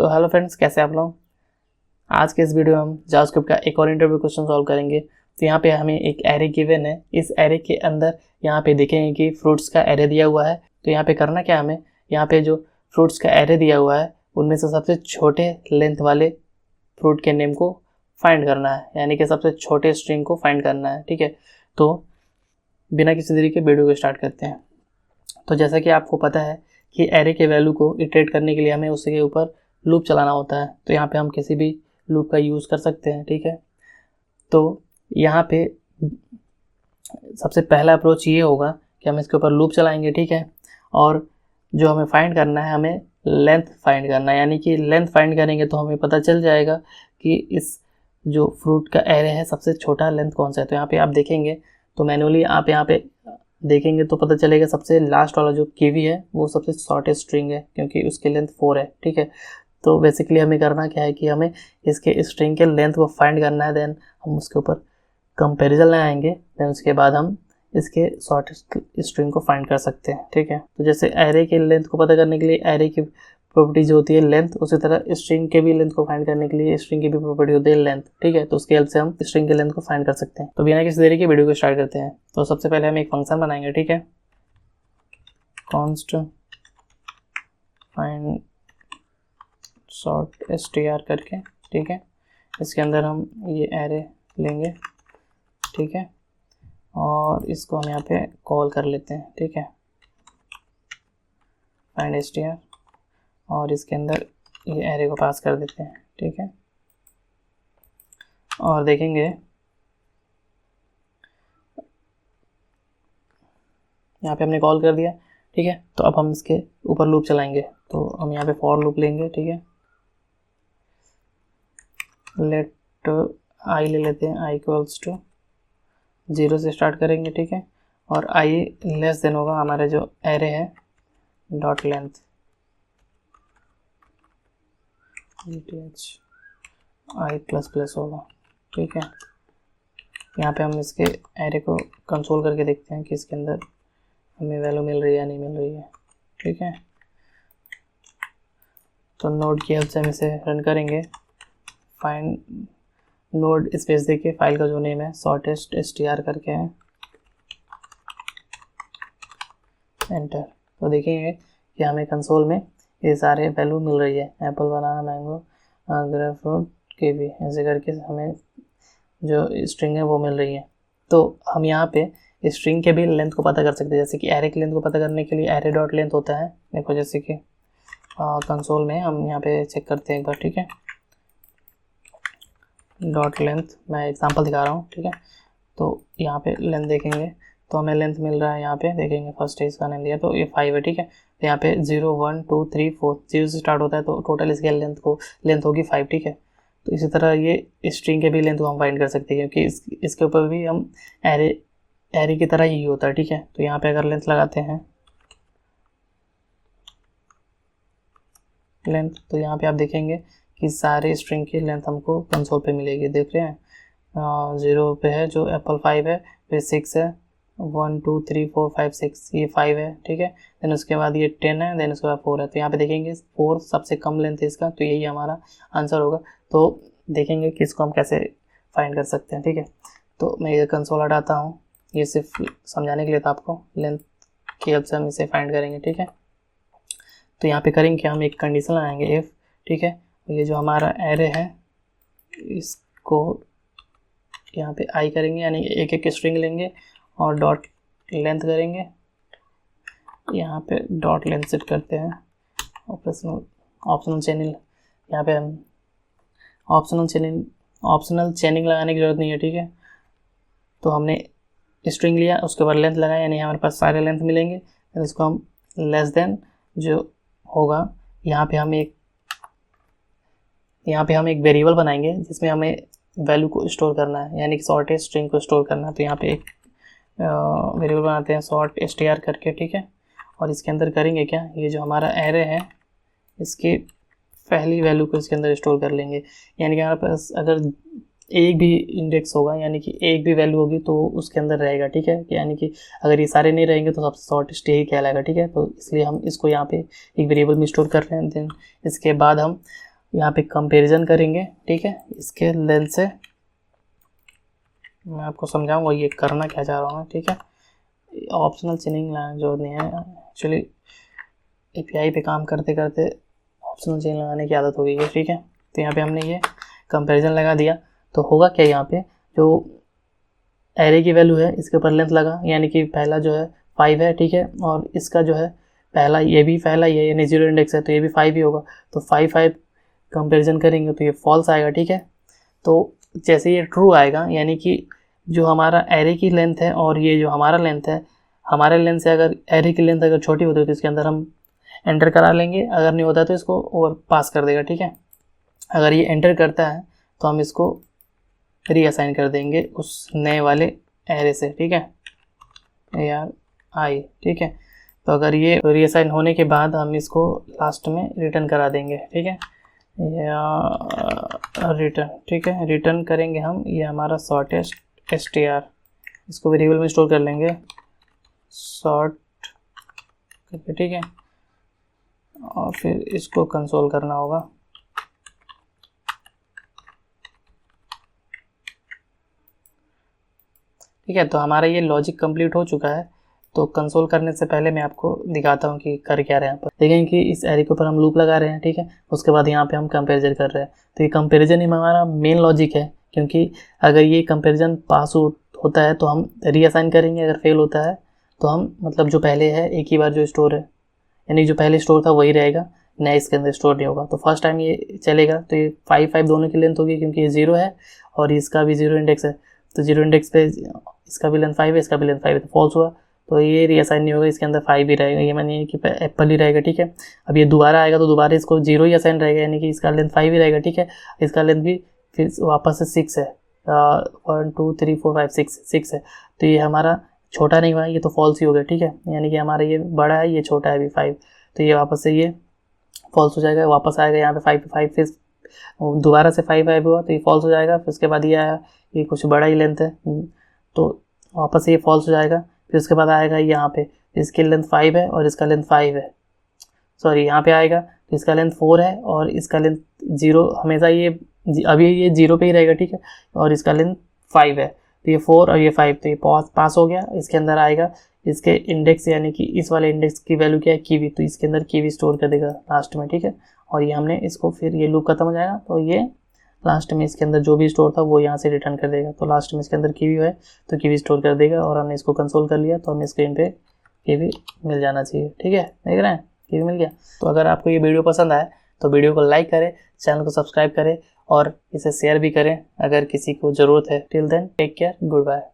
तो hello friends, कैसे आप लोग। आज के इस वीडियो में हम जावास्क्रिप्ट का एक और इंटरव्यू क्वेश्चन सॉल्व करेंगे। तो यहाँ पे हमें एक एरे गिवन है। इस एरे के अंदर यहाँ पे देखेंगे कि फ्रूट्स का एरे दिया हुआ है। तो यहाँ पे करना क्या, हमें यहाँ पे जो फ्रूट्स का एरे दिया हुआ है उनमें से सबसे छोटे लेंथ वाले फ्रूट के नेम को फाइंड करना है, यानी कि सबसे छोटे स्ट्रिंग को फाइंड करना है। ठीक है, तो बिना किसी देरी के वीडियो को स्टार्ट करते हैं। तो जैसा कि आपको पता है कि एरे के वैल्यू को इटरेट करने के लिए हमें उसके ऊपर लूप चलाना होता है। तो यहाँ पे हम किसी भी लूप का यूज़ कर सकते हैं। ठीक है, तो यहाँ पे सबसे पहला अप्रोच ये होगा कि हम इसके ऊपर लूप चलाएंगे। ठीक है, और जो हमें फाइंड करना है, हमें लेंथ फाइंड करना है, यानी कि लेंथ फाइंड करेंगे तो हमें पता चल जाएगा कि इस जो फ्रूट का एरे है सबसे छोटा लेंथ कौन सा है। तो यहाँ पे आप देखेंगे तो मैनुअली आप यहाँ पे देखेंगे तो पता चलेगा सबसे लास्ट वाला जो कीवी है वो सबसे शॉर्टेस्ट स्ट्रिंग है, क्योंकि उसकी लेंथ 4 है। ठीक है, तो बेसिकली हमें करना क्या है कि हमें इसके स्ट्रिंग के लेंथ को फाइंड करना है। देन हम उसके ऊपर कंपैरिजन लगाएंगे, देन उसके बाद हम इसके शॉर्टेस्ट स्ट्रिंग को फाइंड कर सकते हैं। ठीक है, तो जैसे एरे के लेंथ को पता करने के लिए एरे की प्रॉपर्टी जो होती है लेंथ, उसी तरह स्ट्रिंग के भी लेंथ को फाइंड करने के लिए स्ट्रिंग की भी प्रॉपर्टी होती है लेंथ। ठीक है, तो उसके हेल्प से हम स्ट्रिंग के लेंथ को फाइंड कर सकते हैं। तो बिना किसी देरी के वीडियो को स्टार्ट करते हैं। तो सबसे पहले हम एक फंक्शन बनाएंगे। ठीक है, कॉन्स्ट फाइंड शॉर्ट str करके। ठीक है, इसके अंदर हम ये एरे लेंगे। ठीक है, और इसको हम यहाँ पे कॉल कर लेते हैं। ठीक है, फाइंड str, और इसके अंदर ये एरे को पास कर देते हैं। ठीक है, और देखेंगे यहाँ पे हमने कॉल कर दिया। ठीक है, तो अब हम इसके ऊपर लूप चलाएंगे। तो हम यहाँ पे फॉर लूप लेंगे। ठीक है, लेट आई ले लेते हैं, आई इक्वल्स टू 0 से स्टार्ट करेंगे। ठीक है, और आई लेस देन होगा हमारे जो एरे है डॉट लेंथ आई प्लस प्लस होगा। ठीक है, यहाँ पे हम इसके एरे को कंसोल करके देखते हैं कि इसके अंदर हमें वैल्यू मिल रही है या नहीं मिल रही है। ठीक है, तो नोड की हेल्प से हम इसे रन करेंगे। फाइंड नोड स्पेस देखिए, फाइल का जो नेम है शॉर्टेस्ट str करके है, एंटर। तो देखेंगे कि हमें कंसोल में ये सारे वैल्यू मिल रही है, एप्पल, बनाना, मैंगो, ग्रेप फ्रूट, कीवी, ऐसे करके हमें जो स्ट्रिंग है वो मिल रही है। तो हम यहाँ पे स्ट्रिंग के भी लेंथ को पता कर सकते हैं। जैसे कि एरे की लेंथ को पता करने के लिए एरे डॉट लेंथ होता है। देखो जैसे कि कंसोल में हम यहाँ पे चेक करते हैं एक बार। ठीक है, डॉट लेंथ, मैं एग्जांपल दिखा रहा हूँ। ठीक है, तो यहाँ पे लेंथ देखेंगे तो हमें लेंथ मिल रहा है। यहाँ पे देखेंगे फर्स्ट है इसका नेम दिया तो ये 5 है। ठीक है, तो यहाँ पे 0 1 2 3 4 0 से स्टार्ट होता है, तो टोटल इसके लेंथ होगी 5। ठीक है, तो इसी तरह ये स्ट्रिंग के भी लेंथ को हम फाइंड कर सकते हैं, क्योंकि इसके ऊपर भी हम एरे की तरह ही होता है। ठीक है, तो यहाँ पे अगर लेंथ लगाते हैं लेंथ, तो यहाँ पे आप देखेंगे कि सारे स्ट्रिंग की लेंथ हमको कंसोल पे मिलेगी। देख रहे हैं 0 पे है जो एप्पल 5 है, फिर 6 है, 1 2 3 4 5 6, ये 5 है। ठीक है, देन उसके बाद ये 10 है, देन उसके बाद 4 है। तो यहाँ पे देखेंगे 4 सबसे कम लेंथ है इसका, तो यही हमारा आंसर होगा। तो देखेंगे कि इसको हम कैसे फाइंड कर सकते हैं। ठीक है, तो मैं ये कंसोल हटाता हूँ, ये सिर्फ समझाने के लिए था आपको। लेंथ की हेल्प से हम इसे फाइंड करेंगे। ठीक है, तो यहाँ पे करेंगे हम एक कंडीशन लगाएंगे इफ। ठीक है, ये जो हमारा एरे है इसको यहाँ पे आई करेंगे, यानी एक एक स्ट्रिंग लेंगे और डॉट लेंथ करेंगे। यहाँ पे डॉट लेंथ सेट करते हैं, ऑप्शनल चेनिंग। यहाँ पे हम ऑप्शनल चेनिंग लगाने की ज़रूरत नहीं है। ठीक है, तो हमने स्ट्रिंग लिया, उसके बाद लेंथ लगाया, यानी हमारे पास सारे लेंथ मिलेंगे। फिर इसको हम लेस देन जो होगा, यहाँ पे हम एक वेरिएबल बनाएंगे जिसमें हमें वैल्यू को स्टोर करना है, यानी कि शॉर्टेस्ट स्ट्रिंग को स्टोर करना है। तो यहाँ पे एक वेरिएबल बनाते हैं शॉर्ट str करके। ठीक है, और इसके अंदर करेंगे क्या, ये जो हमारा एरे है इसकी पहली वैल्यू को इसके अंदर स्टोर कर लेंगे। यानी कि हमारे पास अगर एक भी इंडेक्स होगा, यानी कि एक भी वैल्यू होगी तो उसके अंदर रहेगा। ठीक है, यानी कि अगर ये सारे नहीं रहेंगे तो सबसे शॉर्टेस्ट यही कहलाएगा। ठीक है, तो इसलिए हम इसको यहाँ पे एक वेरिएबल में स्टोर कर रहे हैं। देन इसके बाद हम यहाँ पे कंपैरिजन करेंगे, ठीक है, इसके लेंथ से। मैं आपको समझाऊंगा ये करना क्या चाह रहा हूँ, ठीक है। ऑप्शनल चेनिंग जो नहीं है, एक्चुअली एपीआई पे काम करते करते ऑप्शनल चेन लगाने की आदत हो गई है, ठीक है। तो यहाँ पे हमने ये कंपैरिजन लगा दिया, तो होगा क्या, यहाँ पे जो एरे की वैल्यू है इसके ऊपर लेंथ लगा, यानी कि पहला जो है 5 है, ठीक है, और इसका जो है पहला ये भी पहला ही है, यानी 0 इंडेक्स है, तो ये भी 5 ही होगा। तो 5 कंपैरिजन करेंगे तो ये फॉल्स आएगा, ठीक है। तो जैसे ये ट्रू आएगा, यानी कि जो हमारा एरे की लेंथ है और ये जो हमारा लेंथ है, हमारे लेंथ से अगर एरे की लेंथ अगर छोटी होती है तो इसके अंदर हम एंटर करा लेंगे, अगर नहीं होता तो इसको ओवर पास कर देगा, ठीक है। अगर ये एंटर करता है तो हम इसको रीअसाइन कर देंगे उस नए वाले एरे से, ठीक है, यार आई, ठीक है। तो अगर ये रीअसाइन होने के बाद हम इसको लास्ट में रिटर्न करा देंगे, ठीक है, या रिटर्न, ठीक है, रिटर्न करेंगे हम ये हमारा शॉर्टेस्ट str, इसको वेरिएबल में स्टोर कर लेंगे शॉर्ट करके, ठीक है, और फिर इसको कंसोल करना होगा। ठीक है, तो हमारा ये लॉजिक कंप्लीट हो चुका है। तो कंसोल करने से पहले मैं आपको दिखाता हूँ कि कर क्या रहे हैं। यहाँ पर देखें कि इस एरे के ऊपर हम लूप लगा रहे हैं, ठीक है, उसके बाद यहाँ पे हम कंपैरिजन कर रहे हैं। तो ये कंपैरिजन ही हमारा मेन लॉजिक है, क्योंकि अगर ये कंपैरिजन पास होता है तो हम रीअसाइन करेंगे, अगर फेल होता है तो हम मतलब जो पहले है एक ही बार जो स्टोर है, यानी जो पहले स्टोर था वही रहेगा, नया इसके अंदर स्टोर नहीं होगा। तो फर्स्ट टाइम ये चलेगा, तो ये 5 दोनों की लेंथ होगी, क्योंकि ये 0 है और इसका भी 0 इंडेक्स है। तो 0 इंडेक्स पे इसका भी लेंथ 5 है, इसका भी लेंथ 5 है, तो फॉल्स हुआ, तो ये रीअसाइन नहीं होगा, इसके अंदर 5 ही रहेगा, ये मानिए कि एप्पल ही रहेगा, ठीक है। अब ये दोबारा आएगा तो दोबारा इसको 0 ही असाइन रहेगा, यानी कि इसका लेंथ 5 ही रहेगा, ठीक है। इसका लेंथ भी फिर वापस से 6 है, 1 2 3 4 5 6 है, तो ये हमारा छोटा नहीं हुआ, ये तो फॉल्स ही हो गया, ठीक है, यानी कि हमारा ये बड़ा है, ये छोटा है अभी 5, तो ये वापस से ये फॉल्स हो जाएगा, वापस आएगा यहाँ पे 5 फिर दोबारा से 5 हुआ तो ये फॉल्स हो जाएगा। फिर उसके बाद ये आया, ये कुछ बड़ा ही लेंथ है, तो वापस ये फॉल्स हो जाएगा। फिर उसके बाद आएगा यहाँ पे, इसकी लेंथ 5 है और इसका लेंथ 5 है, सॉरी यहाँ पे आएगा तो इसका लेंथ 4 है और इसका लेंथ 0, हमेशा ये अभी ये 0 पे ही रहेगा, ठीक है, और इसका लेंथ 5 है, तो ये 4 और ये 5, तो ये पास हो गया। इसके अंदर आएगा इसके इंडेक्स, यानी कि इस वाले इंडेक्स की वैल्यू क्या है, कीवी, तो इसके अंदर कीवी स्टोर कर देगा लास्ट में, ठीक है। और ये हमने इसको फिर ये लूप खत्म हो जाएगा, तो ये लास्ट में इसके अंदर जो भी स्टोर था वो यहाँ से रिटर्न कर देगा। तो लास्ट में इसके अंदर कीवी है तो कीवी स्टोर कर देगा, और हमने इसको कंसोल कर लिया तो हमें स्क्रीन पे कीवी मिल जाना चाहिए, ठीक है, देख रहे हैं कीवी मिल गया। तो अगर आपको ये वीडियो पसंद आए तो वीडियो को लाइक करें, चैनल को सब्सक्राइब करें और इसे शेयर भी करें अगर किसी को ज़रूरत है। Till then take care, good bye.